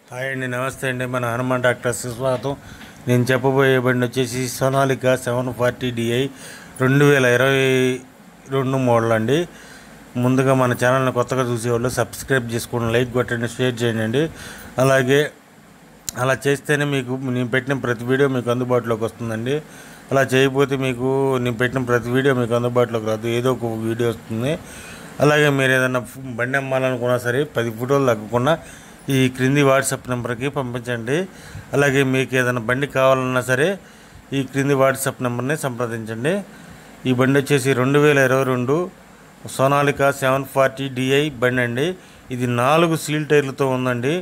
Hi అండి, నమస్తే అండి. మన హనుమాన్ డాక్టర్స్ స్వాగతం. నేను చెప్పబోయే బండి వచ్చేసి సోనాలిక 740Di 2022 మోడల్ అండి. ముందుగా మన ఛానల్ని కొత్తగా చూసేవాళ్ళు సబ్స్క్రైబ్ చేసుకోండి, లైక్ కొట్టండి, షేర్ చేయండి. అలాగే అలా చేస్తేనే మీకు నేను పెట్టిన ప్రతి వీడియో మీకు అందుబాటులోకి వస్తుందండి. అలా చేయకపోతే మీకు నేను పెట్టిన ప్రతి వీడియో మీకు అందుబాటులోకి రాదు, ఏదో ఒక వీడియో వస్తుంది. అలాగే మీరు ఏదైనా బండి అమ్మాలనుకున్నా సరే 10 ఫోటోలు తగ్గకుండా ఈ క్రింది వాట్సాప్ నెంబర్కి పంపించండి. అలాగే మీకు ఏదైనా బండి కావాలన్నా సరే ఈ క్రింది వాట్సాప్ నెంబర్ని సంప్రదించండి. ఈ బండి వచ్చేసి 2022 సోనాలిక 740Di బండి అండి. ఇది 4 సీల్ టైర్లతో ఉందండి.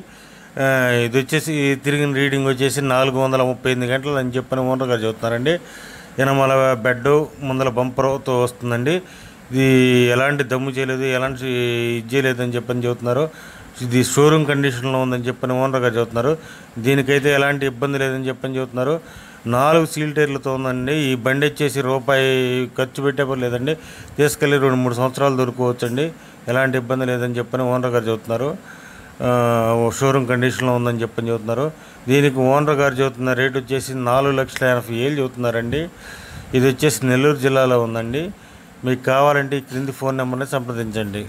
ఇది వచ్చేసి తిరిగిన రీడింగ్ వచ్చేసి 438 గంటలు అని చెప్పని ఓనర్ గారు చెబుతున్నారండి. ఎనమల బెడ్ ముందల బంపర్తో వస్తుందండి. ఇది ఎలాంటి దమ్ము చేయలేదు, ఎలాంటి ఇది చేయలేదు అని చెప్పని చెబుతున్నారు. ఇది షోరూమ్ కండిషన్లో ఉందని చెప్పని ఓనర్ గారు చెబుతున్నారు. దీనికైతే ఎలాంటి ఇబ్బంది లేదని చెప్పని చెబుతున్నారు. 4 సీల్ టైర్లతో ఉందండి. ఈ బండి వచ్చేసి రూపాయి ఖర్చు పెట్టే లేదండి, తీసుకెళ్ళి 2-3 సంవత్సరాలు దొరుకోవచ్చండి. ఎలాంటి ఇబ్బంది లేదని చెప్పని ఓనర్ గారు చెబుతున్నారు. షోరూమ్ కండిషన్లో ఉందని చెప్పని చెబుతున్నారు. దీనికి ఓనర్ గారు చెబుతున్న రేట్ వచ్చేసి 4,80,000 చెబుతున్నారండి. ఇది వచ్చేసి నెల్లూరు జిల్లాలో ఉందండి. మీకు కావాలంటే ఈ క్రింది ఫోన్ నెంబర్ని సంప్రదించండి.